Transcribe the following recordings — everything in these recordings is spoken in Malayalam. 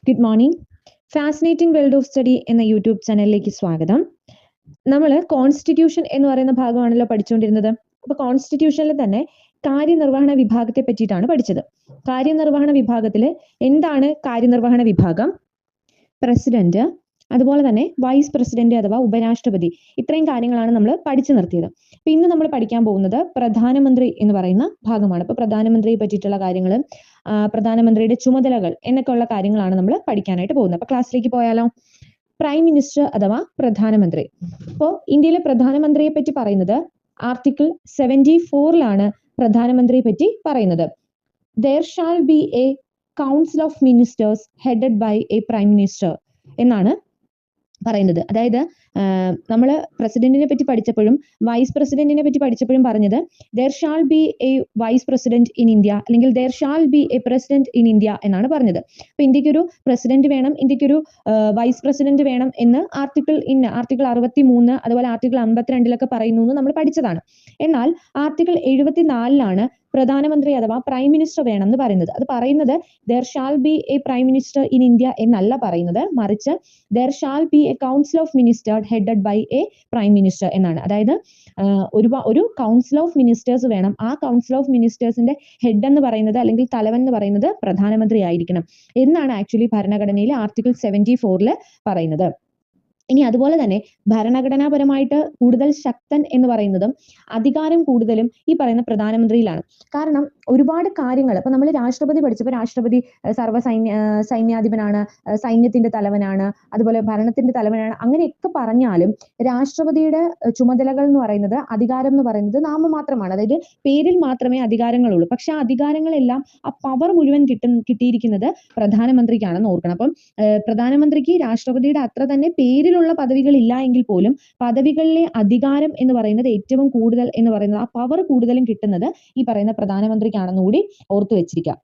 Good morning. Fascinating world of study എന്ന യൂട്യൂബ് ചാനലിലേക്ക് സ്വാഗതം. നമ്മൾ കോൺസ്റ്റിറ്റ്യൂഷൻ എന്ന് പറയുന്ന ഭാഗമാണല്ലോ പഠിച്ചുകൊണ്ടിരുന്നത്. അപ്പൊ കോൺസ്റ്റിറ്റ്യൂഷനിൽ തന്നെ കാര്യനിർവഹണ വിഭാഗത്തെ പറ്റിയിട്ടാണ് പഠിച്ചത്. കാര്യനിർവഹണ വിഭാഗത്തിൽ എന്താണ് കാര്യനിർവഹണ വിഭാഗം? പ്രസിഡന്റ്, അതുപോലെ തന്നെ വൈസ് പ്രസിഡന്റ് അഥവാ ഉപരാഷ്ട്രപതി, ഇത്രയും കാര്യങ്ങളാണ് നമ്മൾ പഠിച്ചു നിർത്തിയത്. അപ്പൊ ഇന്ന് നമ്മൾ പഠിക്കാൻ പോകുന്നത് പ്രധാനമന്ത്രി എന്ന് പറയുന്ന ഭാഗമാണ്. അപ്പൊ പ്രധാനമന്ത്രിയെ പറ്റിയിട്ടുള്ള കാര്യങ്ങൾ, പ്രധാനമന്ത്രിയുടെ ചുമതലകൾ എന്നൊക്കെയുള്ള കാര്യങ്ങളാണ് നമ്മൾ പഠിക്കാനായിട്ട് പോകുന്നത്. അപ്പൊ ക്ലാസ്സിലേക്ക് പോയാലോ? പ്രൈം മിനിസ്റ്റർ അഥവാ പ്രധാനമന്ത്രി. അപ്പോൾ ഇന്ത്യയിലെ പ്രധാനമന്ത്രിയെ പറ്റി പറയുന്നത് ആർട്ടിക്കിൾ 74 പ്രധാനമന്ത്രിയെ പറ്റി പറയുന്നത്. There shall be a council of ministers headed by a prime minister എന്നാണ് പറയുന്നത്. അതായത് നമ്മൾ പ്രസിഡന്റിനെ പറ്റി പഠിച്ചപ്പോഴും വൈസ് പ്രസിഡന്റിനെ പറ്റി പഠിച്ചപ്പോഴും പറഞ്ഞത് there shall be a vice president in India അല്ലെങ്കിൽ there shall be a president in India എന്നാണ് പറഞ്ഞത്. അപ്പൊ ഇന്ത്യക്കൊരു പ്രസിഡന്റ് വേണം, ഇന്ത്യക്കൊരു വൈസ് പ്രസിഡന്റ് വേണം എന്ന് ആർട്ടിക്കിൾ 63 അതുപോലെ ആർട്ടിക്കിൾ 52 പറയുന്നു എന്ന് നമ്മൾ പഠിച്ചതാണ്. എന്നാൽ ആർട്ടിക്കിൾ 74 പ്രധാനമന്ത്രി അഥവാ പ്രൈം മിനിസ്റ്റർ വേണം എന്ന് പറയുന്നത്. അത് പറയുന്നത് there shall be a prime minister in India എന്നല്ല പറയുന്നത്, മറിച്ച് there shall be a council of ministers headed by a prime minister എന്നാണ്. അതായത് ഒരു കൗൺസിൽ ഓഫ് മിനിസ്റ്റേഴ്സ് വേണം. ആ കൗൺസിൽ ഓഫ് മിനിസ്റ്റേഴ്സിന്റെ ഹെഡ് എന്ന് പറയുന്നത് അല്ലെങ്കിൽ തലവൻ എന്ന് പറയുന്നത് പ്രധാനമന്ത്രി ആയിരിക്കണം എന്നാണ് ആക്ച്വലി ഭരണഘടനയിലെ ആർട്ടിക്കിൾ 74 പറയുന്നത്. ഇനി അതുപോലെ തന്നെ ഭരണഘടനാപരമായിട്ട് കൂടുതൽ ശക്തൻ എന്ന് പറയുന്നതും അധികാരം കൂടുതലും ഈ പറയുന്ന പ്രധാനമന്ത്രിയിലാണ്. കാരണം ഒരുപാട് കാര്യങ്ങൾ, ഇപ്പൊ നമ്മൾ രാഷ്ട്രപതി പഠിച്ചപ്പോൾ രാഷ്ട്രപതി സൈന്യാധിപനാണ്, സൈന്യത്തിന്റെ തലവനാണ്, അതുപോലെ ഭരണത്തിന്റെ തലവനാണ്, അങ്ങനെയൊക്കെ പറഞ്ഞാലും രാഷ്ട്രപതിയുടെ ചുമതലകൾ എന്ന് പറയുന്നത്, അധികാരം എന്ന് പറയുന്നത് നാമമാത്രമാണ്. അതായത് പേരിൽ മാത്രമേ അധികാരങ്ങളുള്ളൂ. പക്ഷെ ആ അധികാരങ്ങളെല്ലാം, ആ പവർ മുഴുവൻ കിട്ടിയിരിക്കുന്നത് പ്രധാനമന്ത്രിക്കാണെന്ന് ഓർക്കണം. അപ്പം പ്രധാനമന്ത്രിക്ക് രാഷ്ട്രപതിയുടെ അത്ര തന്നെ പേരിലുള്ള പദവികൾ ഇല്ല എങ്കിൽ പോലും പദവികളിലെ അധികാരം എന്ന് പറയുന്നത് ഏറ്റവും കൂടുതൽ എന്ന് പറയുന്നത്, ആ പവർ കൂടുതലും കിട്ടുന്നത് ഈ പറയുന്ന പ്രധാനമന്ത്രിക്കാണെന്ന് കൂടി ഓർത്തു വെച്ചിരിക്കുക.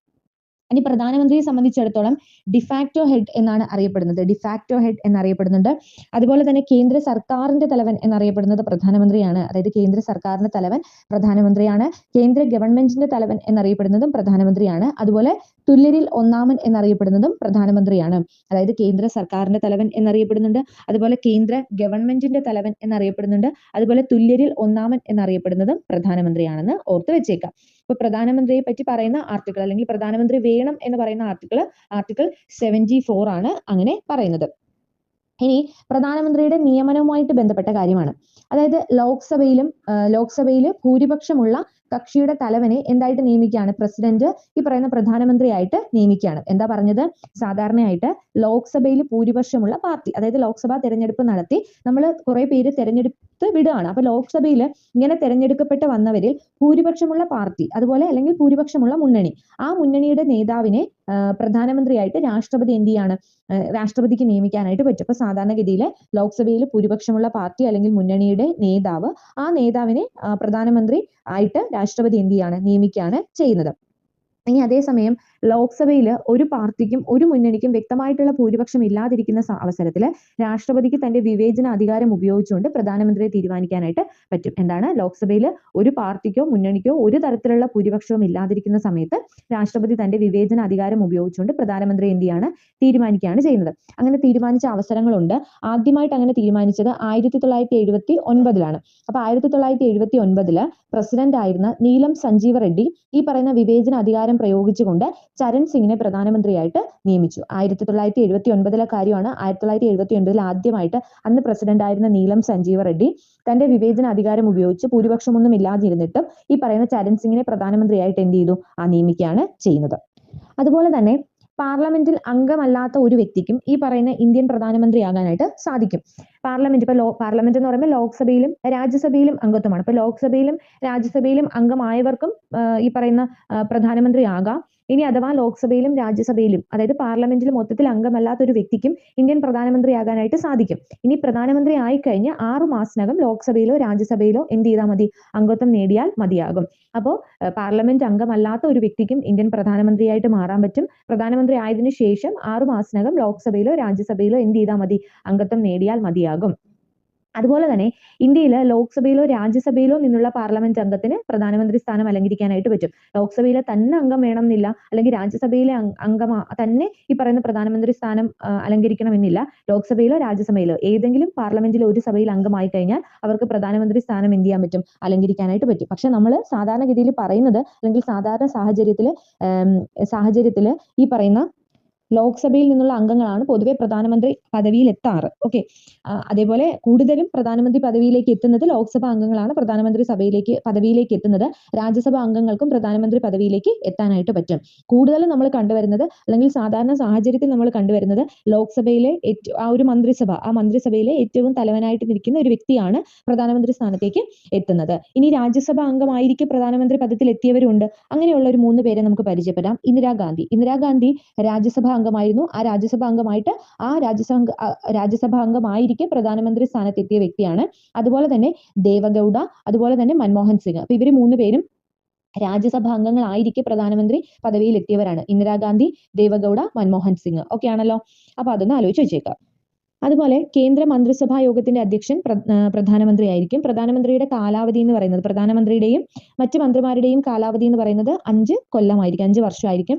ഇനി പ്രധാനമന്ത്രിയെ സംബന്ധിച്ചിടത്തോളം ഡിഫാക്ടോ ഹെഡ് എന്നാണ് അറിയപ്പെടുന്നത്. ഡിഫാക്ടോ ഹെഡ് എന്നറിയപ്പെടുന്നുണ്ട്. അതുപോലെ തന്നെ കേന്ദ്ര സർക്കാരിന്റെ തലവൻ എന്നറിയപ്പെടുന്നത് പ്രധാനമന്ത്രിയാണ്. അതായത് കേന്ദ്ര സർക്കാരിന്റെ തലവൻ പ്രധാനമന്ത്രിയാണ്. കേന്ദ്ര ഗവൺമെന്റിന്റെ തലവൻ എന്നറിയപ്പെടുന്നതും പ്രധാനമന്ത്രിയാണ്. അതുപോലെ തുല്യരിൽ ഒന്നാമൻ എന്നറിയപ്പെടുന്നതും പ്രധാനമന്ത്രിയാണ്. അതായത് കേന്ദ്ര സർക്കാരിന്റെ തലവൻ എന്നറിയപ്പെടുന്നുണ്ട്, അതുപോലെ കേന്ദ്ര ഗവൺമെന്റിന്റെ തലവൻ എന്നറിയപ്പെടുന്നുണ്ട്, അതുപോലെ തുല്യരിൽ ഒന്നാമൻ എന്നറിയപ്പെടുന്നതും പ്രധാനമന്ത്രിയാണെന്ന് ഓർത്ത് വെച്ചേക്കാം. ഇപ്പൊ പ്രധാനമന്ത്രിയെ പറ്റി പറയുന്ന ആർട്ടിക്കിൾ അല്ലെങ്കിൽ പ്രധാനമന്ത്രി വേണം എന്ന് പറയുന്ന ആർട്ടിക്കിൾ 74 അങ്ങനെ പറയുന്നത്. ഇനി പ്രധാനമന്ത്രിയുടെ നിയമനവുമായിട്ട് ബന്ധപ്പെട്ട കാര്യമാണ്. അതായത് ലോക്സഭയിൽ ഭൂരിപക്ഷമുള്ള കക്ഷിയുടെ തലവനെ എന്തായിട്ട് നിയമിക്കുകയാണ്? പ്രസിഡന്റ് ഈ പറയുന്ന പ്രധാനമന്ത്രിയായിട്ട് നിയമിക്കുകയാണ്. എന്താ പറഞ്ഞത്? സാധാരണയായിട്ട് ലോക്സഭയിൽ ഭൂരിപക്ഷമുള്ള പാർട്ടി, അതായത് ലോക്സഭാ തെരഞ്ഞെടുപ്പ് നടത്തി നമ്മൾ കുറെ പേര് തെരഞ്ഞെടുത്ത് വിടുകയാണ്. അപ്പൊ ലോക്സഭയിൽ ഇങ്ങനെ തെരഞ്ഞെടുക്കപ്പെട്ട് വന്നവരിൽ ഭൂരിപക്ഷമുള്ള പാർട്ടി, അതുപോലെ അല്ലെങ്കിൽ ഭൂരിപക്ഷമുള്ള മുന്നണി, ആ മുന്നണിയുടെ നേതാവിനെ പ്രധാനമന്ത്രിയായിട്ട് രാഷ്ട്രപതി എന്ത് ചെയ്യാണ്? രാഷ്ട്രപതിക്ക് നിയമിക്കാനായിട്ട് പറ്റും. അപ്പൊ സാധാരണഗതിയിൽ ലോക്സഭയിൽ ഭൂരിപക്ഷമുള്ള പാർട്ടി അല്ലെങ്കിൽ മുന്നണിയുടെ നേതാവ്, ആ നേതാവിനെ പ്രധാനമന്ത്രി ആയിട്ട് രാഷ്ട്രപതി എന്ത് ചെയ്യാണ്? നിയമിക്കുകയാണ് ചെയ്യുന്നത്. ഇനി അതേസമയം ലോക്സഭയിൽ ഒരു പാർട്ടിക്കും ഒരു മുന്നണിക്കും വ്യക്തമായിട്ടുള്ള ഭൂരിപക്ഷം ഇല്ലാതിരിക്കുന്ന അവസരത്തിൽ രാഷ്ട്രപതിക്ക് തന്റെ വിവേചന അധികാരം ഉപയോഗിച്ചുകൊണ്ട് പ്രധാനമന്ത്രിയെ തീരുമാനിക്കാനായിട്ട് പറ്റും. എന്താണ്? ലോക്സഭയിൽ ഒരു പാർട്ടിക്കോ മുന്നണിക്കോ ഒരു തരത്തിലുള്ള ഭൂരിപക്ഷവും ഇല്ലാതിരിക്കുന്ന സമയത്ത് രാഷ്ട്രപതി തന്റെ വിവേചന അധികാരം ഉപയോഗിച്ചുകൊണ്ട് പ്രധാനമന്ത്രി എന്ത് ചെയ്യാണ്? തീരുമാനിക്കുകയാണ് ചെയ്യുന്നത്. അങ്ങനെ തീരുമാനിച്ച അവസരങ്ങളുണ്ട്. ആദ്യമായിട്ട് അങ്ങനെ തീരുമാനിച്ചത് 1979 അപ്പൊ 1979 പ്രസിഡന്റ് ആയിരുന്ന നീലം സഞ്ജീവ റെഡ്ഡി ഈ പറയുന്ന വിവേചന അധികാരം പ്രയോഗിച്ചുകൊണ്ട് ചരൺ സിംഗിനെ പ്രധാനമന്ത്രിയായിട്ട് നിയമിച്ചു. 1979 കാര്യമാണ്. 1979 ആദ്യമായിട്ട് അന്ന് പ്രസിഡന്റ് ആയിരുന്ന നീലം സഞ്ജീവ റെഡ്ഡി തന്റെ വിവേചന അധികാരം ഉപയോഗിച്ച് ഭൂരിപക്ഷമൊന്നും ഇല്ലാതിരുന്നിട്ടും ഈ പറയുന്ന ചരൺ സിംഗിനെ പ്രധാനമന്ത്രിയായിട്ട് എന്ത് ചെയ്തു? നിയമിക്കുകയാണ് ചെയ്യുന്നത്. അതുപോലെ തന്നെ പാർലമെന്റിൽ അംഗമല്ലാത്ത ഒരു വ്യക്തിക്കും ഈ പറയുന്ന ഇന്ത്യൻ പ്രധാനമന്ത്രിയാകാനായിട്ട് സാധിക്കും. പാർലമെന്റ് എന്ന് പറയുമ്പോൾ ലോക്സഭയിലും രാജ്യസഭയിലും അംഗത്വമാണ്. ഇപ്പൊ ലോക്സഭയിലും രാജ്യസഭയിലും അംഗമായവർക്കും ഈ പറയുന്ന പ്രധാനമന്ത്രി ആകാം. ഇനി അഥവാ ലോക്സഭയിലും രാജ്യസഭയിലും, അതായത് പാർലമെന്റിൽ മൊത്തത്തിൽ അംഗമല്ലാത്ത ഒരു വ്യക്തിക്കും ഇന്ത്യൻ പ്രധാനമന്ത്രിയാകാനായിട്ട് സാധിക്കും. ഇനി പ്രധാനമന്ത്രി ആയിക്കഴിഞ്ഞ് 6 മാസത്തിനകം ലോക്സഭയിലോ രാജ്യസഭയിലോ എന്ത് ചെയ്താൽ മതി? അംഗത്വം നേടിയാൽ മതിയാകും. അപ്പോൾ പാർലമെന്റ് അംഗമല്ലാത്ത ഒരു വ്യക്തിക്കും ഇന്ത്യൻ പ്രധാനമന്ത്രിയായിട്ട് മാറാൻ പറ്റും. പ്രധാനമന്ത്രി ആയതിനു ശേഷം 6 മാസത്തിനകം ലോക്സഭയിലോ രാജ്യസഭയിലോ എന്ത് ചെയ്താൽ മതി? അംഗത്വം നേടിയാൽ മതിയാകും. അതുപോലെ തന്നെ ഇന്ത്യയിൽ ലോക്സഭയിലോ രാജ്യസഭയിലോ നിന്നുള്ള പാർലമെന്റ് അംഗത്തിന് പ്രധാനമന്ത്രി സ്ഥാനം അലങ്കരിക്കാനായിട്ട് പറ്റും. ലോക്സഭയിലെ തന്നെ അംഗം വേണമെന്നില്ല, അല്ലെങ്കിൽ രാജ്യസഭയിലെ അംഗം തന്നെ ഈ പറയുന്ന പ്രധാനമന്ത്രി സ്ഥാനം അലങ്കരിക്കണമെന്നില്ല. ലോക്സഭയിലോ രാജ്യസഭയിലോ ഏതെങ്കിലും പാർലമെന്റിലെ ഒരു സഭയിൽ അംഗമായി കഴിഞ്ഞാൽ അവർക്ക് പ്രധാനമന്ത്രി സ്ഥാനം എന്ത് ചെയ്യാൻ പറ്റും, അലങ്കരിക്കാനായിട്ട് പറ്റും. പക്ഷെ നമ്മൾ സാധാരണഗതിയിൽ പറയുന്നത്, അല്ലെങ്കിൽ സാധാരണ സാഹചര്യത്തിൽ ഈ പറയുന്ന ലോക്സഭയിൽ നിന്നുള്ള അംഗങ്ങളാണ് പൊതുവെ പ്രധാനമന്ത്രി പദവിയിൽ എത്താറ്. ഓക്കെ, അതേപോലെ കൂടുതലും പ്രധാനമന്ത്രി പദവിയിലേക്ക് എത്തുന്നത് ലോക്സഭാ അംഗങ്ങളാണ് പദവിയിലേക്ക് എത്തുന്നത്. രാജ്യസഭാ അംഗങ്ങൾക്കും പ്രധാനമന്ത്രി പദവിയിലേക്ക് എത്താനായിട്ട് പറ്റും. കൂടുതലും നമ്മൾ കണ്ടുവരുന്നത്, അല്ലെങ്കിൽ സാധാരണ സാഹചര്യത്തിൽ നമ്മൾ കണ്ടുവരുന്നത്, ലോക്സഭയിലെ ആ മന്ത്രിസഭയിലെ ഏറ്റവും തലവനായിട്ട് നിൽക്കുന്ന ഒരു വ്യക്തിയാണ് പ്രധാനമന്ത്രി സ്ഥാനത്തേക്ക് എത്തുന്നത്. ഇനി രാജ്യസഭാ അംഗമായിരിക്കെ പ്രധാനമന്ത്രി പദത്തിൽ എത്തിയവരുണ്ട്. അങ്ങനെയുള്ള ഒരു 3 പേരെ നമുക്ക് പരിചയപ്പെടാം. ഇന്ദിരാഗാന്ധി രാജ്യസഭാ അംഗമായിരുന്നു. ആ രാജ്യസഭാ അംഗമായിരിക്കെ പ്രധാനമന്ത്രി സ്ഥാനത്തെത്തിയ വ്യക്തിയാണ്. അതുപോലെ തന്നെ ദേവഗൌഡ, അതുപോലെ തന്നെ മൻമോഹൻ സിംഗ്. അപ്പൊ ഇവര് 3 പേരും രാജ്യസഭാ അംഗങ്ങളായിരിക്കെ പ്രധാനമന്ത്രി പദവിയിൽ എത്തിയവരാണ്. ഇന്ദിരാഗാന്ധി, ദേവഗൌഡ, മൻമോഹൻ സിംഗ്. ഓക്കെ ആണല്ലോ. അപ്പൊ അതൊന്ന് ആലോചിച്ച് വെച്ചേക്കാം. അതുപോലെ കേന്ദ്ര മന്ത്രിസഭാ യോഗത്തിന്റെ അധ്യക്ഷൻ പ്രധാനമന്ത്രി ആയിരിക്കും. പ്രധാനമന്ത്രിയുടെ കാലാവധി എന്ന് പറയുന്നത്, പ്രധാനമന്ത്രിയുടെയും മറ്റ് മന്ത്രിമാരുടെയും കാലാവധി എന്ന് പറയുന്നത് 5 കൊല്ലമായിരിക്കും, 5 വർഷമായിരിക്കും.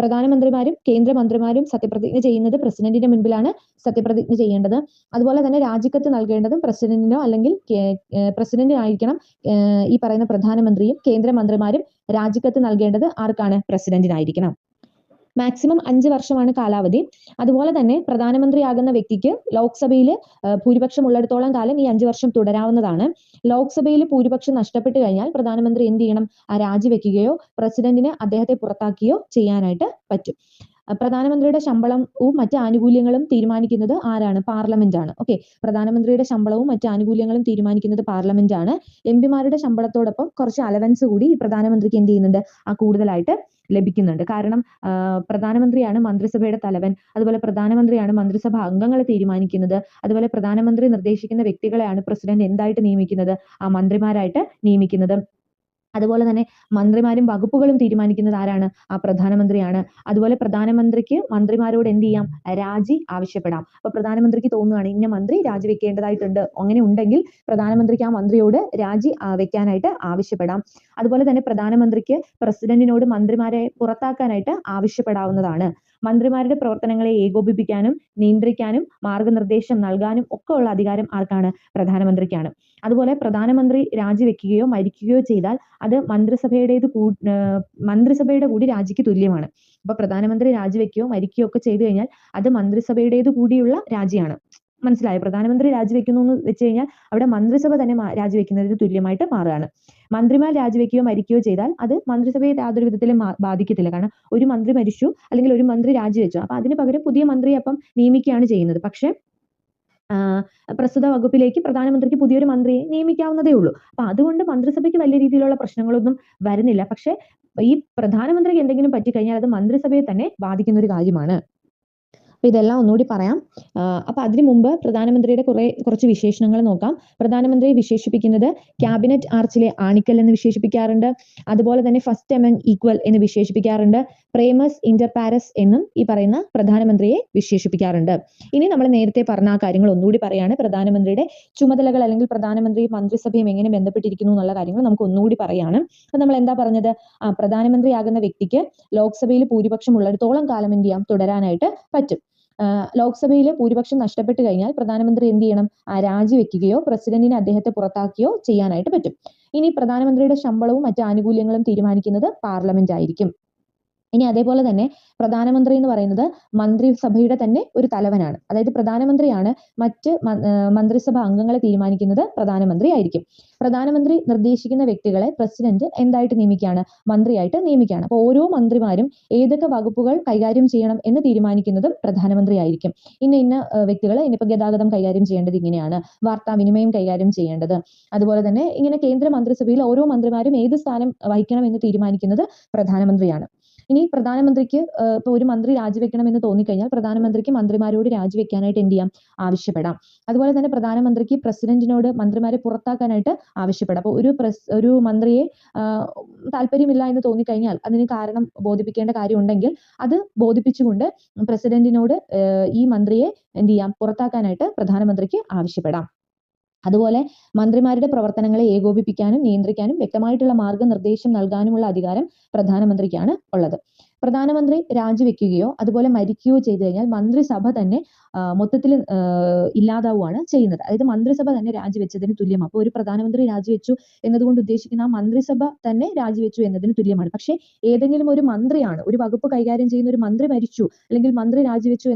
പ്രധാനമന്ത്രിമാരും കേന്ദ്രമന്ത്രിമാരും സത്യപ്രതിജ്ഞ ചെയ്യുന്നത് പ്രസിഡന്റിന്റെ മുൻപിലാണ് സത്യപ്രതിജ്ഞ ചെയ്യേണ്ടത്. അതുപോലെ തന്നെ രാജിക്കത്ത് നൽകേണ്ടതും പ്രസിഡന്റിനോ അല്ലെങ്കിൽ പ്രസിഡന്റിനായിരിക്കണം. ഈ പറയുന്ന പ്രധാനമന്ത്രിയും കേന്ദ്രമന്ത്രിമാരും രാജിക്കത്ത് നൽകേണ്ടത് ആർക്കാണ്? പ്രസിഡന്റിനായിരിക്കണം. മാക്സിമം 5 വർഷമാണ് കാലാവധി. അതുപോലെ തന്നെ പ്രധാനമന്ത്രിയാകുന്ന വ്യക്തിക്ക് ലോക്സഭയിൽ ഭൂരിപക്ഷം ഉള്ളിടത്തോളം കാലം ഈ 5 വർഷം തുടരാവുന്നതാണ്. ലോക്സഭയിൽ ഭൂരിപക്ഷം നഷ്ടപ്പെട്ടു കഴിഞ്ഞാൽ പ്രധാനമന്ത്രി എന്ത് ചെയ്യണം? രാജിവെക്കുകയോ പ്രസിഡന്റിന് അദ്ദേഹത്തെ പുറത്താക്കുകയോ ചെയ്യാനായിട്ട് പറ്റും. പ്രധാനമന്ത്രിയുടെ ശമ്പളവും മറ്റ് ആനുകൂല്യങ്ങളും തീരുമാനിക്കുന്നത് ആരാണ്? പാർലമെന്റ് ആണ്. ഓക്കെ, പ്രധാനമന്ത്രിയുടെ ശമ്പളവും മറ്റ് ആനുകൂല്യങ്ങളും തീരുമാനിക്കുന്നത് പാർലമെന്റ് ആണ്. എംപിമാരുടെ ശമ്പളത്തോടൊപ്പം കുറച്ച് അലവൻസ് കൂടി ഈ പ്രധാനമന്ത്രിക്ക് എന്ത് ചെയ്യുന്നുണ്ട്? കൂടുതലായിട്ട് ലഭിക്കുന്നുണ്ട്. കാരണം പ്രധാനമന്ത്രിയാണ് മന്ത്രിസഭയുടെ തലവൻ. അതുപോലെ പ്രധാനമന്ത്രിയാണ് മന്ത്രിസഭ അംഗങ്ങളെ തീരുമാനിക്കുന്നത്. അതുപോലെ പ്രധാനമന്ത്രി നിർദ്ദേശിക്കുന്ന വ്യക്തികളെയാണ് പ്രസിഡന്റ് എന്തായിട്ട് നിയമിക്കുന്നത്? മന്ത്രിമാരായിട്ട് നിയമിക്കുന്നത്. അതുപോലെ തന്നെ മന്ത്രിമാരും വകുപ്പുകളും തീരുമാനിക്കുന്നത് ആരാണ്? പ്രധാനമന്ത്രിയാണ്. അതുപോലെ പ്രധാനമന്ത്രിക്ക് മന്ത്രിമാരോട് എന്ത് ചെയ്യാം? രാജി ആവശ്യപ്പെടാം. അപ്പൊ പ്രധാനമന്ത്രിക്ക് തോന്നുകയാണ് ഇന്ന മന്ത്രി രാജിവെക്കേണ്ടതായിട്ടുണ്ട്, അങ്ങനെ ഉണ്ടെങ്കിൽ പ്രധാനമന്ത്രിക്ക് ആ മന്ത്രിയോട് രാജി വെക്കാനായിട്ട് ആവശ്യപ്പെടാം. അതുപോലെ തന്നെ പ്രധാനമന്ത്രിക്ക് പ്രസിഡന്റിനോട് മന്ത്രിമാരെ പുറത്താക്കാനായിട്ട് ആവശ്യപ്പെടാവുന്നതാണ്. മന്ത്രിമാരുടെ പ്രവർത്തനങ്ങളെ ഏകോപിപ്പിക്കാനും നിയന്ത്രിക്കാനും മാർഗനിർദ്ദേശം നൽകാനും ഒക്കെ ഉള്ള അധികാരം ആർക്കാണ്? പ്രധാനമന്ത്രിക്കാണ്. അതുപോലെ പ്രധാനമന്ത്രി രാജിവെക്കുകയോ മരിക്കുകയോ ചെയ്താൽ അത് മന്ത്രിസഭയുടെ കൂടി രാജിക്ക് തുല്യമാണ്. അപ്പൊ പ്രധാനമന്ത്രി രാജിവെക്കുകയോ മരിക്കുകയോ ഒക്കെ ചെയ്തു കഴിഞ്ഞാൽ അത് മന്ത്രിസഭയുടേത് കൂടിയുള്ള രാജിയാണ്. മനസ്സിലായോ? പ്രധാനമന്ത്രി രാജിവെക്കുന്നു എന്ന് വെച്ച് കഴിഞ്ഞാൽ അവിടെ മന്ത്രിസഭ തന്നെ രാജിവെക്കുന്നതിന് തുല്യമായിട്ട് മാറുകയാണ്. മന്ത്രിമാർ രാജിവെക്കുകയോ മരിക്കുകയോ ചെയ്താൽ അത് മന്ത്രിസഭയെ യാതൊരു വിധത്തിലും ബാധിക്കത്തില്ല. കാരണം ഒരു മന്ത്രി മരിച്ചു, അല്ലെങ്കിൽ ഒരു മന്ത്രി രാജിവെച്ചു, അപ്പൊ അതിന് പകരം പുതിയ മന്ത്രിയെ അപ്പം നിയമിക്കുകയാണ് ചെയ്യുന്നത്. പക്ഷെ പ്രസ്തുത വകുപ്പിലേക്ക് പ്രധാനമന്ത്രിക്ക് പുതിയൊരു മന്ത്രിയെ നിയമിക്കാവുന്നതേ ഉള്ളൂ. അപ്പൊ അതുകൊണ്ട് മന്ത്രിസഭയ്ക്ക് വലിയ രീതിയിലുള്ള പ്രശ്നങ്ങളൊന്നും വരുന്നില്ല. പക്ഷെ ഈ പ്രധാനമന്ത്രിക്ക് എന്തെങ്കിലും പറ്റിക്കഴിഞ്ഞാൽ അത് മന്ത്രിസഭയെ തന്നെ ബാധിക്കുന്ന ഒരു കാര്യമാണ്. അപ്പൊ ഇതെല്ലാം ഒന്നുകൂടി പറയാം. അപ്പൊ അതിനു മുമ്പ് പ്രധാനമന്ത്രിയുടെ കുറച്ച് വിശേഷണങ്ങൾ നോക്കാം. പ്രധാനമന്ത്രിയെ വിശേഷിപ്പിക്കുന്നത് ക്യാബിനറ്റ് ആർച്ചിലെ ആണിക്കൽ എന്ന് വിശേഷിപ്പിക്കാറുണ്ട്. അതുപോലെ തന്നെ ഫസ്റ്റ് എമംഗ് ഈക്വൽ എന്ന് വിശേഷിപ്പിക്കാറുണ്ട്. പ്രേമസ് ഇന്റർ പാരസ് എന്നും ഈ പറയുന്ന പ്രധാനമന്ത്രിയെ വിശേഷിപ്പിക്കാറുണ്ട്. ഇനി നമ്മൾ നേരത്തെ പറഞ്ഞ ആ കാര്യങ്ങൾ ഒന്നുകൂടി പറയാണ്. പ്രധാനമന്ത്രിയുടെ ചുമതലകൾ അല്ലെങ്കിൽ പ്രധാനമന്ത്രിയും മന്ത്രിസഭയും എങ്ങനെ ബന്ധപ്പെട്ടിരിക്കുന്നു എന്നുള്ള കാര്യങ്ങൾ നമുക്ക് ഒന്നുകൂടി പറയാണ്. അപ്പൊ നമ്മൾ എന്താ പറഞ്ഞത്? പ്രധാനമന്ത്രിയാകുന്ന വ്യക്തിക്ക് ലോക്സഭയിൽ ഭൂരിപക്ഷം ഉള്ളിടത്തോളം കാലം എന്ത് ചെയ്യാം? തുടരാനായിട്ട് പറ്റും. ലോക്സഭയിൽ ഭൂരിപക്ഷം നഷ്ടപ്പെട്ടു കഴിഞ്ഞാൽ പ്രധാനമന്ത്രി എന്ത് ചെയ്യണം? രാജിവെക്കുകയോ പ്രസിഡന്റിനെ അദ്ദേഹത്തെ പുറത്താക്കുകയോ ചെയ്യാനായിട്ട് പറ്റും. ഇനി പ്രധാനമന്ത്രിയുടെ ശമ്പളവും മറ്റ് ആനുകൂല്യങ്ങളും തീരുമാനിക്കുന്നത് പാർലമെന്റ് ആയിരിക്കും. ഇനി അതേപോലെ തന്നെ പ്രധാനമന്ത്രി എന്ന് പറയുന്നത് മന്ത്രിസഭയുടെ തന്നെ ഒരു തലവനാണ്. അതായത് പ്രധാനമന്ത്രിയാണ് മറ്റ് മന്ത്രിസഭ അംഗങ്ങളെ തീരുമാനിക്കുന്നത് പ്രധാനമന്ത്രി ആയിരിക്കും. പ്രധാനമന്ത്രി നിർദ്ദേശിക്കുന്ന വ്യക്തികളെ പ്രസിഡന്റ് എന്തായിട്ട് നിയമിക്കുകയാണ്? മന്ത്രിയായിട്ട് നിയമിക്കുകയാണ്. അപ്പോൾ ഓരോ മന്ത്രിമാരും ഏതൊക്കെ വകുപ്പുകൾ കൈകാര്യം ചെയ്യണം എന്ന് തീരുമാനിക്കുന്നതും പ്രധാനമന്ത്രി ആയിരിക്കും. ഇന്ന വ്യക്തികൾ ഇനിയിപ്പോൾ ഗതാഗതം കൈകാര്യം ചെയ്യേണ്ടത് ഇങ്ങനെയാണ്, വാർത്താവിനിമയം കൈകാര്യം ചെയ്യേണ്ടത്. അതുപോലെ തന്നെ ഇങ്ങനെ കേന്ദ്ര മന്ത്രിസഭയിൽ ഓരോ മന്ത്രിമാരും ഏത് സ്ഥാനം വഹിക്കണം എന്ന് തീരുമാനിക്കുന്നത് പ്രധാനമന്ത്രിയാണ്. ഇനി പ്രധാനമന്ത്രിക്ക് ഇപ്പോൾ ഒരു മന്ത്രി രാജിവെക്കണമെന്ന് തോന്നിക്കഴിഞ്ഞാൽ പ്രധാനമന്ത്രിക്ക് മന്ത്രിമാരോട് രാജിവെക്കാനായിട്ട് എന്ത് ചെയ്യാം? ആവശ്യപ്പെടാം. അതുപോലെ തന്നെ പ്രധാനമന്ത്രിക്ക് പ്രസിഡന്റിനോട് മന്ത്രിമാരെ പുറത്താക്കാനായിട്ട് ആവശ്യപ്പെടാം. അപ്പോൾ ഒരു മന്ത്രിയെ താല്പര്യമില്ല എന്ന് തോന്നിക്കഴിഞ്ഞാൽ അതിന് കാരണം ബോധിപ്പിക്കേണ്ട കാര്യം ഉണ്ടെങ്കിൽ അത് ബോധിപ്പിച്ചുകൊണ്ട് പ്രസിഡന്റിനോട് ഈ മന്ത്രിയെ എന്ത് ചെയ്യാം? പുറത്താക്കാനായിട്ട് പ്രധാനമന്ത്രിക്ക് ആവശ്യപ്പെടാം. അതുപോലെ മന്ത്രിമാരുടെ പ്രവർത്തനങ്ങളെ ഏകോപിപ്പിക്കാനും നിയന്ത്രിക്കാനും വ്യക്തമായിട്ടുള്ള മാർഗനിർദ്ദേശം നൽകാനുമുള്ള അധികാരം പ്രധാനമന്ത്രിക്കാണ് ഉള്ളത്. പ്രധാനമന്ത്രി രാജിവെക്കുകയോ അതുപോലെ മരിക്കുകയോ ചെയ്തു കഴിഞ്ഞാൽ മന്ത്രിസഭ തന്നെ മൊത്തത്തിൽ ഇല്ലാതാവുകയാണ് ചെയ്യുന്നത്. അതായത് മന്ത്രിസഭ തന്നെ രാജിവെച്ചതിന് തുല്യമാണ്. അപ്പോൾ ഒരു പ്രധാനമന്ത്രി രാജിവെച്ചു എന്നതുകൊണ്ട് ഉദ്ദേശിക്കുന്ന ആ മന്ത്രിസഭ തന്നെ രാജിവെച്ചു എന്നതിന് തുല്യമാണ്. പക്ഷേ ഏതെങ്കിലും ഒരു മന്ത്രിയാണ്, ഒരു വകുപ്പ് കൈകാര്യം ചെയ്യുന്ന ഒരു മന്ത്രി മരിച്ചു അല്ലെങ്കിൽ മന്ത്രി രാജിവെച്ചു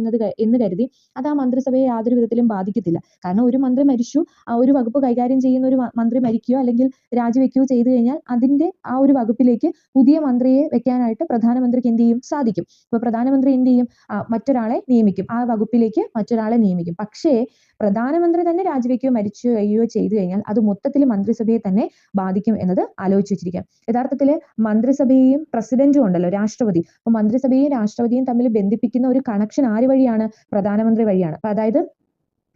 എന്ന് കരുതി അത് ആ മന്ത്രിസഭയെ യാതൊരു വിധത്തിലും ബാധിക്കത്തില്ല. കാരണം ഒരു മന്ത്രി മരിച്ചു, ആ ഒരു വകുപ്പ് കൈകാര്യം ചെയ്യുന്ന ഒരു മന്ത്രി മരിക്കുകയോ അല്ലെങ്കിൽ രാജിവെക്കുകയോ ചെയ്തു കഴിഞ്ഞാൽ അതിന്റെ ആ ഒരു വകുപ്പിലേക്ക് പുതിയ മന്ത്രിയെ വെക്കാനായിട്ട് പ്രധാനമന്ത്രിക്ക് എന്ത് ചെയ്യും സാധിക്കും. അപ്പൊ പ്രധാനമന്ത്രി എന്ത് ചെയ്യും, മറ്റൊരാളെ നിയമിക്കും, ആ വകുപ്പിലേക്ക് മറ്റൊരാളെ നിയമിക്കും. പക്ഷേ പ്രധാനമന്ത്രി തന്നെ രാജിവെക്കുകയോ മരിക്കുകയോ ചെയ്തു കഴിഞ്ഞാൽ അത് മൊത്തത്തിൽ മന്ത്രിസഭയെ തന്നെ ബാധിക്കും എന്നത് ആലോചിച്ച് വെച്ചിരിക്കാം. യഥാർത്ഥത്തില് മന്ത്രിസഭയെയും പ്രസിഡന്റും ഉണ്ടല്ലോ, രാഷ്ട്രപതി. അപ്പൊ മന്ത്രിസഭയെയും രാഷ്ട്രപതിയും തമ്മിൽ ബന്ധിപ്പിക്കുന്ന ഒരു കണക്ഷൻ ആര് വഴിയാണ്? പ്രധാനമന്ത്രി വഴിയാണ്. അപ്പൊ അതായത്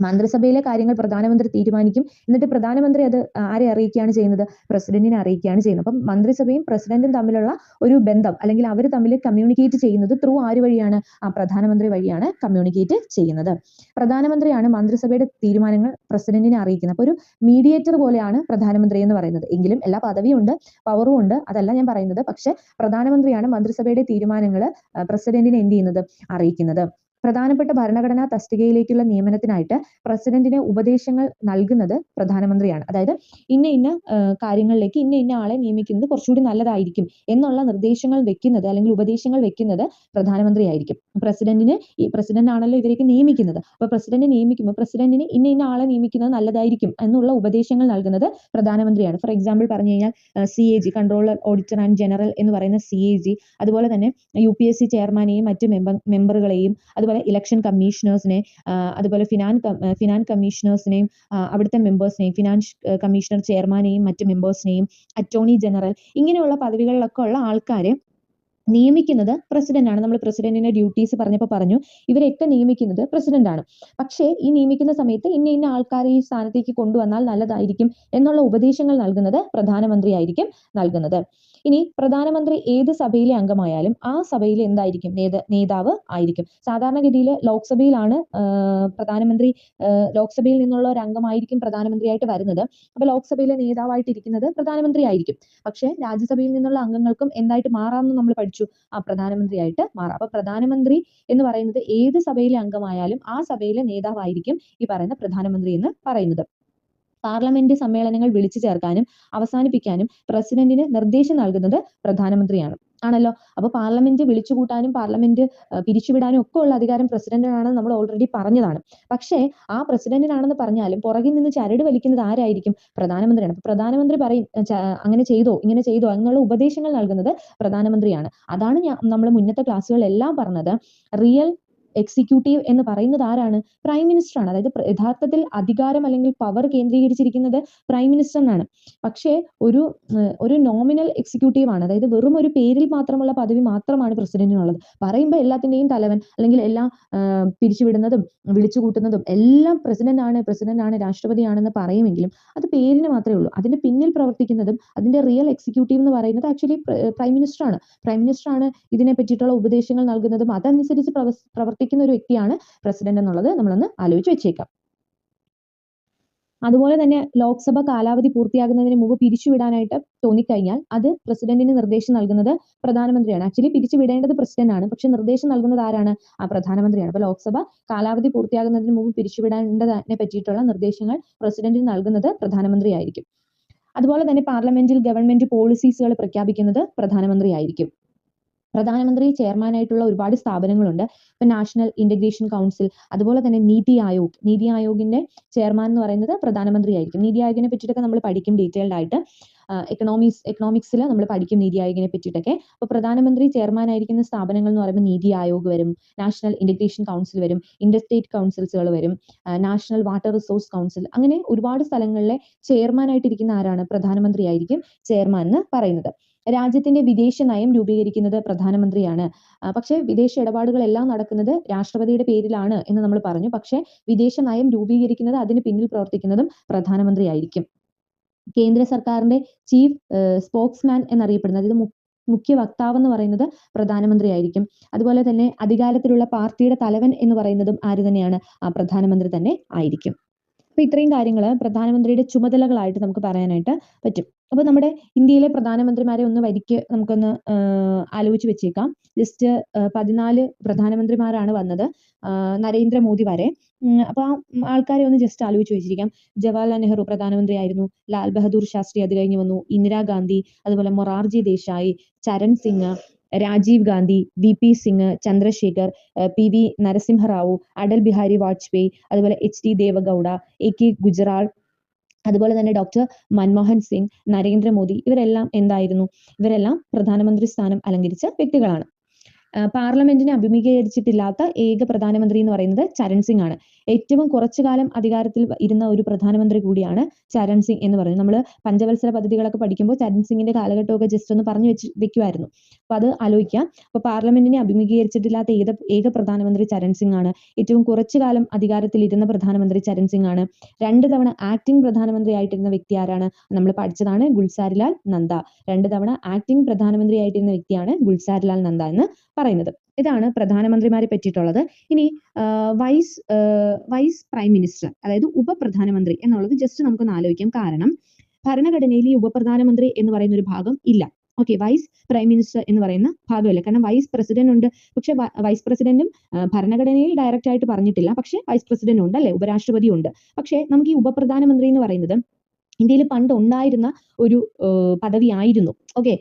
മന്ത്രിസഭയിലെ കാര്യങ്ങൾ പ്രധാനമന്ത്രി തീരുമാനിക്കും. എന്നിട്ട് പ്രധാനമന്ത്രി അത് ആരെ അറിയിക്കുകയാണ് ചെയ്യുന്നത്? പ്രസിഡന്റിനെ അറിയിക്കുകയാണ് ചെയ്യുന്നത്. അപ്പം മന്ത്രിസഭയും പ്രസിഡന്റും തമ്മിലുള്ള ഒരു ബന്ധം അല്ലെങ്കിൽ അവർ തമ്മിൽ കമ്മ്യൂണിക്കേറ്റ് ചെയ്യുന്നത് ത്രൂ ആര് വഴിയാണ്? ആ പ്രധാനമന്ത്രി വഴിയാണ് കമ്മ്യൂണിക്കേറ്റ് ചെയ്യുന്നത്. പ്രധാനമന്ത്രിയാണ് മന്ത്രിസഭയുടെ തീരുമാനങ്ങൾ പ്രസിഡന്റിനെ അറിയിക്കുന്നത്. അപ്പൊ ഒരു മീഡിയേറ്റർ പോലെയാണ് പ്രധാനമന്ത്രി എന്ന് പറയുന്നത്. എങ്കിലും എല്ലാ പദവിയും ഉണ്ട്, പവറും ഉണ്ട്, അതല്ല ഞാൻ പറയുന്നത്. പക്ഷെ പ്രധാനമന്ത്രിയാണ് മന്ത്രിസഭയുടെ തീരുമാനങ്ങൾ പ്രസിഡന്റിനെ എന്ത് ചെയ്യുന്നത്? അറിയിക്കുന്നത്. പ്രധാനപ്പെട്ട ഭരണഘടനാ തസ്തികയിലേക്കുള്ള നിയമനത്തിനായിട്ട് പ്രസിഡന്റിന് ഉപദേശങ്ങൾ നൽകുന്നത് പ്രധാനമന്ത്രിയാണ്. അതായത് ഇന്ന കാര്യങ്ങളിലേക്ക് ഇന്ന ആളെ നിയമിക്കുന്നത് കുറച്ചുകൂടി നല്ലതായിരിക്കും എന്നുള്ള നിർദ്ദേശങ്ങൾ വെക്കുന്നത് അല്ലെങ്കിൽ ഉപദേശങ്ങൾ വെക്കുന്നത് പ്രധാനമന്ത്രിയായിരിക്കും. ഈ പ്രസിഡന്റ് ആണല്ലോ ഇവരേക്ക് നിയമിക്കുന്നത്. അപ്പൊ പ്രസിഡന്റ് നിയമിക്കുമ്പോൾ പ്രസിഡന്റിന് ഇന്ന ആളെ നിയമിക്കുന്നത് നല്ലതായിരിക്കും എന്നുള്ള ഉപദേശങ്ങൾ നൽകുന്നത് പ്രധാനമന്ത്രിയാണ്. ഫോർ എക്സാമ്പിൾ പറഞ്ഞു കഴിഞ്ഞാൽ CAG, controller auditor and general എന്ന് പറയുന്ന CAG, അതുപോലെ തന്നെ UPSC ചെയർമാനെയും മറ്റ് മെമ്പറുകളെയും, അതുപോലെ ഇലക്ഷൻ കമ്മീഷണേഴ്സിനെ, അതുപോലെ ഫിനാൻസ് കമ്മീഷണേഴ്സിനെയും അവിടുത്തെ മെമ്പേഴ്സിനെയും, ഫിനാൻസ് കമ്മീഷണർ ചെയർമാനെയും മറ്റ് മെമ്പേഴ്സിനെയും, അറ്റോർണി ജനറൽ, ഇങ്ങനെയുള്ള പദവികളിലൊക്കെ ഉള്ള ആൾക്കാരെ നിയമിക്കുന്നത് പ്രസിഡന്റ് ആണ്. നമ്മൾ പ്രസിഡന്റിന്റെ ഡ്യൂട്ടീസ് പറഞ്ഞപ്പോൾ പറഞ്ഞു ഇവരെയൊക്കെ നിയമിക്കുന്നത് പ്രസിഡന്റ് ആണ്. പക്ഷേ ഈ നിയമിക്കുന്ന സമയത്ത് ഇന്ന ആൾക്കാരെ ഈ സ്ഥാനത്തേക്ക് കൊണ്ടുവന്നാൽ നല്ലതായിരിക്കും എന്നുള്ള ഉപദേശങ്ങൾ നൽകുന്നത് പ്രധാനമന്ത്രി ആയിരിക്കും നൽകുന്നത്. ഇനി പ്രധാനമന്ത്രി ഏത് സഭയിലെ അംഗമായാലും ആ സഭയിലെ എന്തായിരിക്കും? നേതാവ് ആയിരിക്കും. സാധാരണഗതിയിൽ ലോക്സഭയിലാണ് പ്രധാനമന്ത്രി, ലോക്സഭയിൽ നിന്നുള്ള ഒരു അംഗമായിരിക്കും പ്രധാനമന്ത്രിയായിട്ട് വരുന്നത്. അപ്പൊ ലോക്സഭയിലെ നേതാവായിട്ട് ഇരിക്കുന്നത് പ്രധാനമന്ത്രി ആയിരിക്കും. പക്ഷേ രാജ്യസഭയിൽ നിന്നുള്ള അംഗങ്ങൾക്കും എന്തായിട്ട് മാറാമെന്ന് നമ്മൾ പഠിച്ചു, ആ പ്രധാനമന്ത്രിയായിട്ട് മാറാം. അപ്പൊ പ്രധാനമന്ത്രി എന്ന് പറയുന്നത് ഏത് സഭയിലെ അംഗമായാലും ആ സഭയിലെ നേതാവായിരിക്കും ഈ പറയുന്ന പ്രധാനമന്ത്രി എന്ന് പറയുന്നത്. പാർലമെന്റ് സമ്മേളനങ്ങൾ വിളിച്ചു ചേർക്കാനും അവസാനിപ്പിക്കാനും പ്രസിഡന്റിന് നിർദ്ദേശം നൽകുന്നത് പ്രധാനമന്ത്രിയാണ്. ആണല്ലോ. അപ്പൊ പാർലമെന്റ് വിളിച്ചുകൂട്ടാനും പാർലമെന്റ് പിരിച്ചുവിടാനും ഒക്കെ ഉള്ള അധികാരം പ്രസിഡന്റിനാണെന്ന് നമ്മൾ ഓൾറെഡി പറഞ്ഞതാണ്. പക്ഷേ ആ പ്രസിഡന്റിനാണെന്ന് പറഞ്ഞാലും പുറകിൽ നിന്ന് ചരട് വലിക്കുന്നത് ആരായിരിക്കും? പ്രധാനമന്ത്രിയാണ്. അപ്പൊ പ്രധാനമന്ത്രി പറയും അങ്ങനെ ചെയ്തോ ഇങ്ങനെ ചെയ്തോ എന്നുള്ള ഉപദേശങ്ങൾ നൽകുന്നത് പ്രധാനമന്ത്രിയാണ്. അതാണ് നമ്മൾ മുന്നത്തെ ക്ലാസ്സുകളിലെല്ലാം പറഞ്ഞത്. റിയൽ എക്സിക്യൂട്ടീവ് എന്ന് പറയുന്നത് ആരാണ്? പ്രൈം മിനിസ്റ്റർ ആണ്. അതായത് യഥാർത്ഥത്തിൽ അധികാരം അല്ലെങ്കിൽ പവർ കേന്ദ്രീകരിച്ചിരിക്കുന്നത് പ്രൈം മിനിസ്റ്ററിനാണ്. പക്ഷേ ഒരു നോമിനൽ എക്സിക്യൂട്ടീവ് ആണ്. അതായത് വെറും ഒരു പേരിൽ മാത്രമുള്ള പദവി മാത്രമാണ് പ്രസിഡന്റിനുള്ളത്. പറയുമ്പോൾ എല്ലാത്തിന്റെയും തലവൻ അല്ലെങ്കിൽ എല്ലാം പിരിച്ചുവിടുന്നതും വിളിച്ചുകൂട്ടുന്നതും എല്ലാം പ്രസിഡന്റ് ആണ് രാഷ്ട്രപതിയാണെന്ന് പറയുമെങ്കിലും അത് പേരിന് മാത്രമേ ഉള്ളൂ. അതിന്റെ പിന്നിൽ പ്രവർത്തിക്കുന്നതും അതിന്റെ റിയൽ എക്സിക്യൂട്ടീവ് എന്ന് പറയുന്നത് ആക്ച്വലി പ്രൈം മിനിസ്റ്റർ ആണ്. പ്രൈം മിനിസ്റ്റർ ആണ് ഇതിനെ പറ്റിയിട്ടുള്ള ഉപദേശങ്ങൾ നൽകുന്നതും അതനുസരിച്ച് പ്രവർത്തിക്കുന്ന ഒരു വ്യക്തിയാണ് പ്രസിഡന്റ് എന്നുള്ളത് നമ്മളൊന്ന് ആലോചിച്ച് വെച്ചേക്കാം. അതുപോലെ തന്നെ ലോക്സഭ കാലാവധി പൂർത്തിയാകുന്നതിന് മുമ്പ് പിരിച്ചുവിടാനായിട്ട് തോന്നിക്കഴിഞ്ഞാൽ അത് പ്രസിഡന്റിന് നിർദ്ദേശം നൽകുന്നത് പ്രധാനമന്ത്രിയാണ്. ആക്ച്വലി പിരിച്ചുവിടേണ്ടത് പ്രസിഡന്റ് ആണ്. പക്ഷെ നിർദ്ദേശം നൽകുന്നത് ആരാണ്? ആ പ്രധാനമന്ത്രിയാണ്. അപ്പൊ ലോക്സഭ കാലാവധി പൂർത്തിയാകുന്നതിന് മുമ്പ് പിരിച്ചുവിടേണ്ടതിനെ പറ്റിയിട്ടുള്ള നിർദ്ദേശങ്ങൾ പ്രസിഡന്റിന് നൽകുന്നത് പ്രധാനമന്ത്രി ആയിരിക്കും. അതുപോലെ തന്നെ പാർലമെന്റിൽ ഗവൺമെന്റ് പോളിസീസുകൾ പ്രഖ്യാപിക്കുന്നത് പ്രധാനമന്ത്രി ആയിരിക്കും. പ്രധാനമന്ത്രി ചെയർമാനായിട്ടുള്ള ഒരുപാട് സ്ഥാപനങ്ങളുണ്ട്. ഇപ്പൊ നാഷണൽ ഇന്റഗ്രേഷൻ കൗൺസിൽ, അതുപോലെ തന്നെ നീതി ആയോഗിന്റെ ചെയർമാൻ എന്ന് പറയുന്നത് പ്രധാനമന്ത്രി ആയിരിക്കും. നീതി ആയോഗിനെ പറ്റിയിട്ടൊക്കെ നമ്മൾ പഠിക്കും ഡീറ്റെയിൽഡ് ആയിട്ട്. എക്കണോമിക്സിൽ നമ്മൾ പഠിക്കും നീതി ആയോഗിനെ പറ്റിയിട്ടൊക്കെ. അപ്പൊ പ്രധാനമന്ത്രി ചെയർമാൻ ആയിരിക്കുന്ന സ്ഥാപനങ്ങൾ എന്ന് പറയുമ്പോൾ നീതി ആയോഗ് വരും, നാഷണൽ ഇന്റഗ്രേഷൻ കൗൺസിൽ വരും, ഇന്റർസ്റ്റേറ്റ് കൗൺസിൽസുകൾ വരും, നാഷണൽ വാട്ടർ റിസോഴ്സ് കൗൺസിൽ, അങ്ങനെ ഒരുപാട് സ്ഥലങ്ങളിലെ ചെയർമാൻ ആയിട്ടിരിക്കുന്ന ആരാണ്? പ്രധാനമന്ത്രി ആയിരിക്കും ചെയർമാൻ എന്ന് പറയുന്നത്. രാജ്യത്തിന്റെ വിദേശ നയം രൂപീകരിക്കുന്നത് പ്രധാനമന്ത്രിയാണ്. പക്ഷേ വിദേശ ഇടപാടുകളെല്ലാം നടക്കുന്നത് രാഷ്ട്രപതിയുടെ പേരിലാണ് എന്ന് നമ്മൾ പറഞ്ഞു. പക്ഷേ വിദേശ നയം രൂപീകരിക്കുന്നത് അതിന് പിന്നിൽ പ്രവർത്തിക്കുന്നതും പ്രധാനമന്ത്രി ആയിരിക്കും. കേന്ദ്ര സർക്കാരിന്റെ ചീഫ് സ്പോക്സ്മാൻ എന്നറിയപ്പെടുന്നത്, അതായത് മുഖ്യ വക്താവ് എന്ന് പറയുന്നത് പ്രധാനമന്ത്രി ആയിരിക്കും. അതുപോലെ തന്നെ അധികാരത്തിലുള്ള പാർട്ടിയുടെ തലവൻ എന്ന് പറയുന്നതും ആര് തന്നെയാണ്? ആ പ്രധാനമന്ത്രി തന്നെ ആയിരിക്കും. അപ്പൊ ഇത്രയും കാര്യങ്ങൾ പ്രധാനമന്ത്രിയുടെ ചുമതലകളായിട്ട് നമുക്ക് പറയാനായിട്ട് പറ്റും. അപ്പൊ നമ്മുടെ ഇന്ത്യയിലെ പ്രധാനമന്ത്രിമാരെ ഒന്ന് വരിക്ക് നമുക്കൊന്ന് ആലോചിച്ച് വെച്ചേക്കാം. ജസ്റ്റ് 14 പ്രധാനമന്ത്രിമാരാണ് വന്നത് നരേന്ദ്രമോദി വരെ. അപ്പൊ ആ ആൾക്കാരെ ഒന്ന് ജസ്റ്റ് ആലോചിച്ച് വെച്ചിരിക്കാം. ജവഹർലാൽ നെഹ്റു പ്രധാനമന്ത്രിയായിരുന്നു. ലാൽ ബഹദൂർ ശാസ്ത്രി അത് കഴിഞ്ഞ് വന്നു. ഇന്ദിരാഗാന്ധി, അതുപോലെ മൊറാർജി ദേശായി, ചരൺ സിംഗ്, രാജീവ് ഗാന്ധി, വി.പി. സിംഗ്, ചന്ദ്രശേഖർ, പി.വി. നരസിംഹറാവു, അടൽ ബിഹാരി വാജ്പേയി, അതുപോലെ എച്ച്.ഡി. ദേവഗൌഡ, എ.കെ. ഗുജ്റാൾ, അതുപോലെ തന്നെ ഡോക്ടർ മൻമോഹൻ സിംഗ്, നരേന്ദ്രമോദി ഇവരെല്ലാം എന്തായിരുന്നു? ഇവരെല്ലാം പ്രധാനമന്ത്രി സ്ഥാനം അലങ്കരിച്ച വ്യക്തികളാണ്. പാർലമെന്റിനെ അഭിമുഖീകരിച്ചിട്ടില്ലാത്ത ഏക പ്രധാനമന്ത്രി എന്ന് പറയുന്നത് ചരൺ സിംഗ് ആണ്. ഏറ്റവും കുറച്ചു കാലം അധികാരത്തിൽ ഇരുന്ന ഒരു പ്രധാനമന്ത്രി കൂടിയാണ് ചരൺ സിംഗ് എന്ന് പറയുന്നത്. നമ്മൾ പഞ്ചവത്സര പദ്ധതികളൊക്കെ പഠിക്കുമ്പോൾ ചരൺ സിംഗിന്റെ കാലഘട്ടമൊക്കെ ജസ്റ്റ് ഒന്ന് പറഞ്ഞു വെക്കുമായിരുന്നു. അപ്പൊ അത് ആലോചിക്കാം. അപ്പൊ പാർലമെന്റിനെ അഭിമുഖീകരിച്ചിട്ടില്ലാത്ത ഏക പ്രധാനമന്ത്രി ചരൺ സിംഗ് ആണ്. ഏറ്റവും കുറച്ചു കാലം അധികാരത്തിൽ ഇരുന്ന പ്രധാനമന്ത്രി ചരൺ സിംഗ് ആണ്. 2 തവണ ആക്ടിംഗ് പ്രധാനമന്ത്രി ആയിട്ടിരുന്ന വ്യക്തി ആരാണ്? നമ്മൾ പഠിച്ചതാണ് ഗുൽസാരിലാൽ നന്ദ. 2 തവണ ആക്ടിംഗ് പ്രധാനമന്ത്രി ആയിട്ടിരുന്ന വ്യക്തിയാണ് ഗുൽസാരിലാൽ നന്ദ എന്ന് പറയുന്നത്. ഇതാണ് പ്രധാനമന്ത്രിമാരെ പറ്റിയിട്ടുള്ളത്. ഇനി വൈസ് പ്രൈം മിനിസ്റ്റർ, അതായത് ഉപപ്രധാനമന്ത്രി എന്നുള്ളത് ജസ്റ്റ് നമുക്കൊന്ന് ആലോചിക്കാം. കാരണം ഭരണഘടനയിൽ ഈ ഉപപ്രധാനമന്ത്രി എന്ന് പറയുന്ന ഒരു ഭാഗം ഇല്ല. ഓക്കെ, വൈസ് പ്രൈം മിനിസ്റ്റർ എന്ന് പറയുന്ന ഭാഗമില്ല. കാരണം വൈസ് പ്രസിഡന്റ് ഉണ്ട്. പക്ഷെ വൈസ് പ്രസിഡന്റും ഭരണഘടനയിൽ ഡയറക്റ്റ് ആയിട്ട് പറഞ്ഞിട്ടില്ല. പക്ഷെ വൈസ് പ്രസിഡന്റ് ഉണ്ട്, അല്ലെ? ഉപരാഷ്ട്രപതി ഉണ്ട്. പക്ഷെ നമുക്ക് ഈ ഉപപ്രധാനമന്ത്രി എന്ന് പറയുന്നത് ഇന്ത്യയിൽ പണ്ട് ഉണ്ടായിരുന്ന ഒരു പദവിയായിരുന്നു. ഓക്കെ,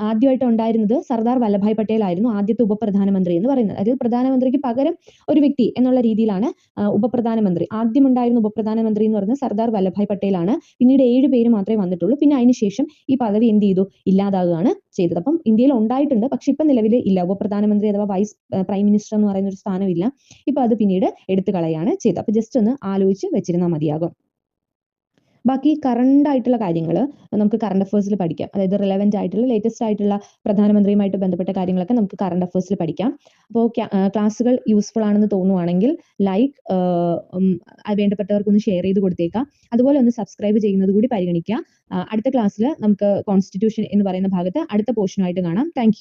ആദ്യമായിട്ട് ഉണ്ടായിരുന്നത് സർദാർ വല്ലഭായ് പട്ടേൽ ആയിരുന്നു ആദ്യത്തെ ഉപപ്രധാനമന്ത്രി എന്ന് പറയുന്നത്. അതായത് പ്രധാനമന്ത്രിക്ക് പകരം ഒരു വ്യക്തി എന്നുള്ള രീതിയിലാണ് ഉപപ്രധാനമന്ത്രി. ആദ്യം ഉണ്ടായിരുന്ന ഉപപ്രധാനമന്ത്രി എന്ന് പറയുന്നത് സർദാർ വല്ലഭായ് പട്ടേൽ ആണ്. പിന്നീട് 7 പേര് മാത്രമേ വന്നിട്ടുള്ളൂ. പിന്നെ അതിനുശേഷം ഈ പദവി എന്ത് ചെയ്തു? ഇല്ലാതാകുകയാണ് ചെയ്തത്. അപ്പം ഇന്ത്യയിൽ ഉണ്ടായിട്ടുണ്ട്, പക്ഷെ ഇപ്പം നിലവിൽ ഇല്ല. ഉപപ്രധാനമന്ത്രി അഥവാ വൈസ് പ്രൈം മിനിസ്റ്റർ എന്ന് പറയുന്ന ഒരു സ്ഥാനമില്ല. ഇപ്പൊ അത് പിന്നീട് എടുത്തു കളയാണ് ചെയ്തത്. അപ്പൊ ജസ്റ്റ് ഒന്ന് ആലോചിച്ച് വെച്ചിരുന്നാൽ മതിയാകും. ബാക്കി കറണ്ട് ആയിട്ടുള്ള കാര്യങ്ങൾ നമുക്ക് കറണ്ട് അഫേഴ്സിൽ പഠിക്കാം. അതായത് റിലവന്റ് ആയിട്ടുള്ള ലേറ്റസ്റ്റ് ആയിട്ടുള്ള പ്രധാനമന്ത്രിയുമായിട്ട് ബന്ധപ്പെട്ട കാര്യങ്ങളൊക്കെ നമുക്ക് കറണ്ട് അഫേഴ്സിൽ പഠിക്കാം. അപ്പോൾ ക്ലാസ്സുകൾ യൂസ്ഫുൾ ആണെന്ന് തോന്നുവാണെങ്കിൽ ലൈക്ക് വേണ്ടപ്പെട്ടവർക്കൊന്ന് ഷെയർ ചെയ്ത് കൊടുത്തേക്കാം. അതുപോലെ ഒന്ന് സബ്സ്ക്രൈബ് ചെയ്യുന്നത് കൂടി പരിഗണിക്കുക. അടുത്ത ക്ലാസ്സിൽ നമുക്ക് കോൺസ്റ്റിറ്റ്യൂഷൻ എന്ന് പറയുന്ന ഭാഗത്ത് അടുത്ത പോർഷനുമായിട്ട് കാണാം. താങ്ക്